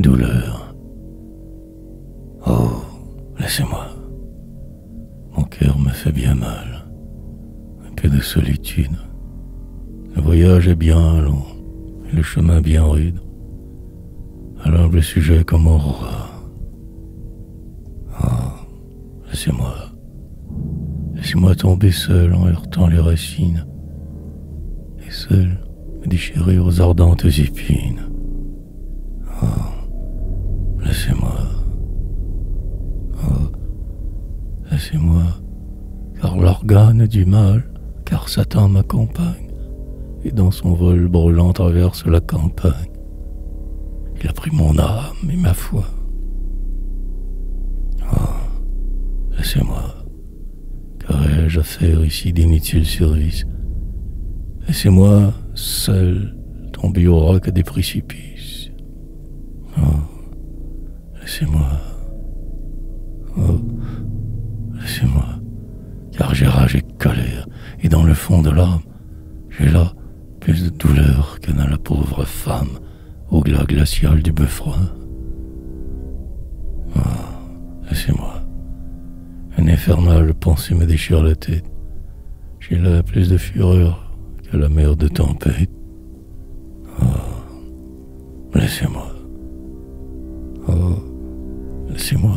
douleur. Oh, laissez-moi. Mon cœur me fait bien mal. Un peu de solitude. Le voyage est bien long et le chemin bien rude. À l'humble sujet comme au roi. Oh, laissez-moi. Laissez-moi tomber seul en heurtant les racines. Et seul me déchirer aux ardentes épines. Oh, laissez-moi. Oh, laissez-moi, car l'organe du mal, car Satan m'accompagne, et dans son vol brûlant traverse la campagne. Il a pris mon âme et ma foi. Oh, laissez-moi. Qu'aurais-je à faire ici d'inutiles services? Laissez-moi seul tomber au roc des précipices. Oh, laissez-moi. Oh, laissez-moi. Car j'ai rage et colère, et dans le fond de l'âme, j'ai là plus de douleur que dans la pauvre femme au glas glacial du beffroi. Oh, laissez-moi. Une infernale pensée me déchire la tête. J'ai là plus de fureur que la mer de tempête. Oh, laissez-moi. Oh, laissez-moi.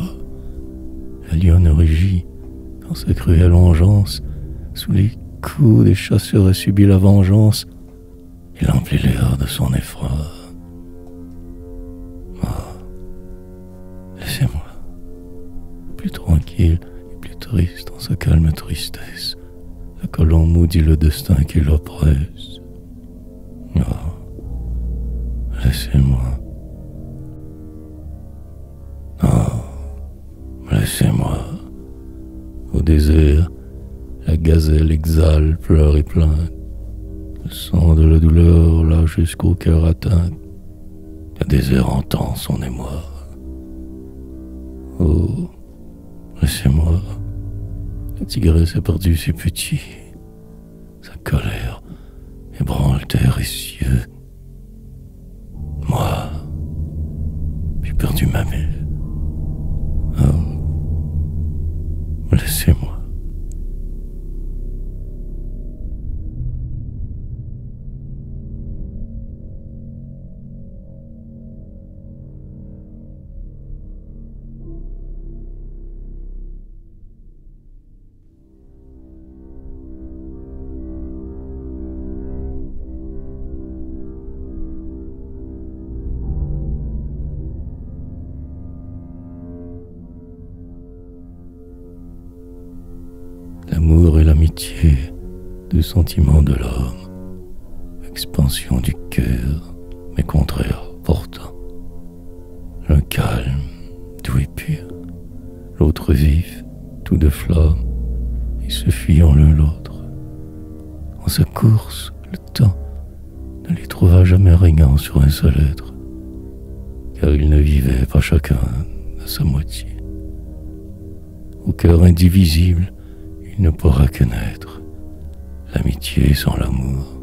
La lionne rugit quand sa cruelle vengeance, sous les coups des chasseurs a subi la vengeance. Il emplit l'air de son effroi. Oh, laissez-moi. Plus tranquille et plus triste en sa calme tristesse, la colombe maudit le destin qui l'oppresse. Oh, laissez-moi. Oh, laissez-moi. Au désert, la gazelle exhale, pleure et plainte. Le sang de la douleur là jusqu'au cœur atteint. Le désert entend son émoi. Oh, laissez-moi. La tigresse a perdu ses petits. Sa colère ébranle terre et cieux. Moi, j'ai perdu ma mère. Oh, laissez-moi. L'amour et l'amitié, deux sentiments de l'homme, expansion du cœur, mais contraires pourtant. L'un calme, doux et pur, l'autre vif, tout de flamme, et se fuyant l'un l'autre. En sa course, le temps ne les trouva jamais régnant sur un seul être, car ils ne vivaient pas chacun à sa moitié. Au cœur indivisible, il ne pourra que naître l'amitié sans l'amour,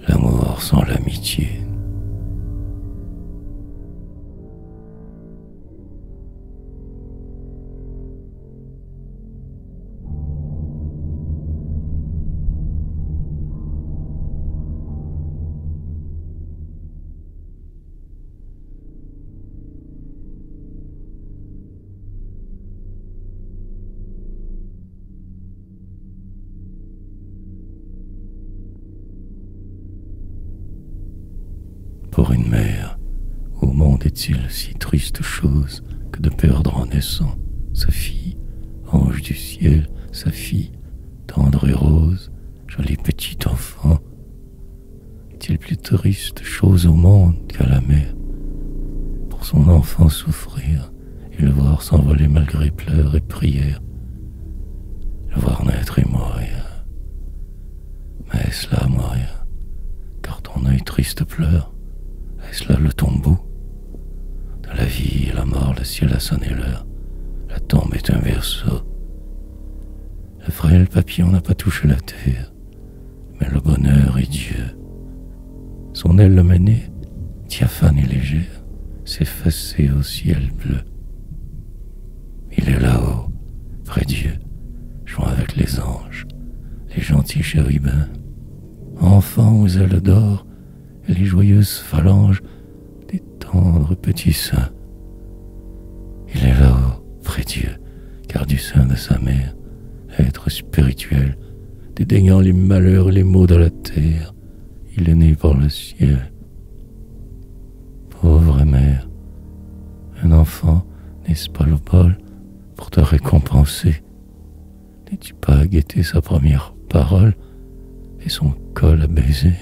l'amour sans l'amitié. Pour une mère, au monde est-il si triste chose que de perdre en naissant sa fille, ange du ciel, sa fille, tendre et rose, joli petit enfant. Est-il plus triste chose au monde qu'à la mère, pour son enfant souffrir et le voir s'envoler malgré pleurs et prières, le voir naître et mourir. Mais est-ce là mourir, car ton œil triste pleure? Est-ce là le tombeau? De la vie et la mort, le ciel a sonné l'heure. La tombe est un berceau. Le frêle papillon n'a pas touché la terre, mais le bonheur est Dieu. Son aile le menait, diaphane et légère, s'effacer au ciel bleu. Il est là-haut, près Dieu, jouant avec les anges, les gentils chérubins, enfants aux ailes d'or et les joyeuses phalanges des tendres petits seins. Il est là-haut, près Dieu, car du sein de sa mère, être spirituel, dédaignant les malheurs et les maux de la terre, il est né par le ciel. Pauvre mère, un enfant, n'est-ce pas le bol pour te récompenser? N'es-tu pas à guetter sa première parole et son col à baiser?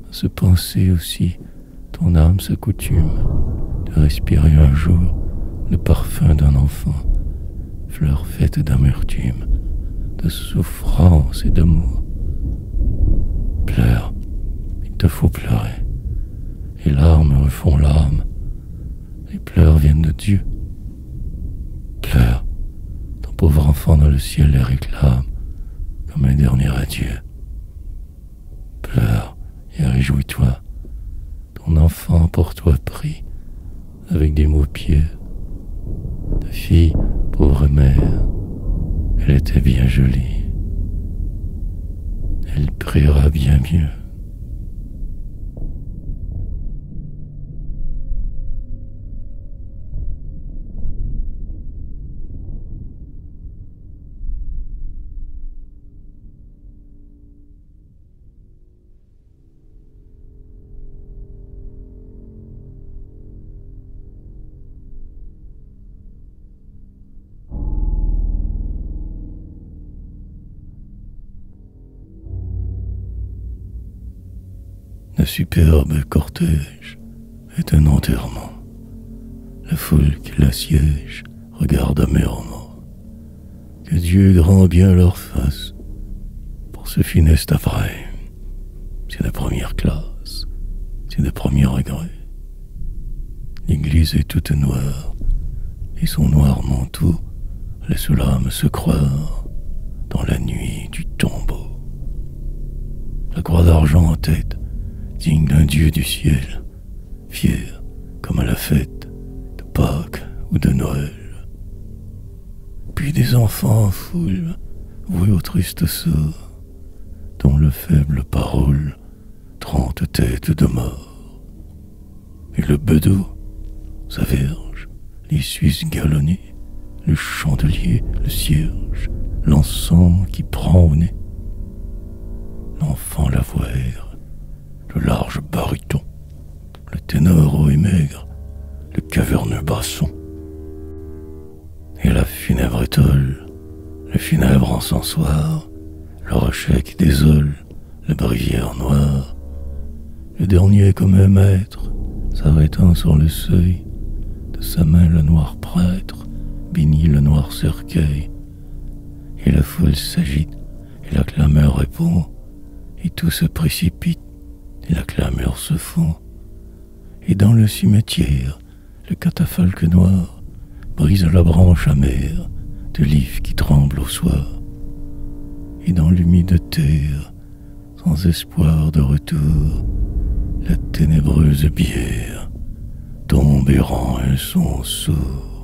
À se penser aussi, ton âme s'accoutume de respirer un jour le parfum d'un enfant, fleur faite d'amertume, de souffrance et d'amour. Pleure, il te faut pleurer. Les larmes refont l'âme, les pleurs viennent de Dieu. Pleure, ton pauvre enfant dans le ciel les réclame comme un dernier adieu. Pleure et réjouis-toi, ton enfant pour toi prie avec des mots pieux. Ta fille, pauvre mère, elle était bien jolie. Elle priera bien mieux. Le superbe cortège est un enterrement. La foule qui l'assiège regarde amèrement. Que Dieu grand bien leur fasse pour ce funeste après. C'est de première classe, c'est de premier regret. L'église est toute noire, et son noir manteau laisse l'âme se croire dans la nuit du tombeau. La croix d'argent en tête, digne d'un dieu du ciel, fier comme à la fête de Pâques ou de Noël. Puis des enfants en foule, voués au triste sort, dont le faible parole 30 têtes de mort. Et le bedeau, sa verge, les Suisses galonnés, le chandelier, le cierge, l'encens qui prend au nez. L'enfant l'avoire, le large baryton, le ténor haut et maigre, le caverneux basson. Et la funèbre étole, le funèbre encensoir, le rocher qui désole, la brivière noire, le dernier comme un maître, s'arrêtant sur le seuil, de sa main le noir prêtre bénit le noir cercueil. Et la foule s'agite, et la clameur répond, et tout se précipite, et la clameur se fond. Et dans le cimetière, le catafalque noir brise la branche amère de l'if qui tremble au soir. Et dans l'humide terre, sans espoir de retour, la ténébreuse bière tombe et rend un son sourd.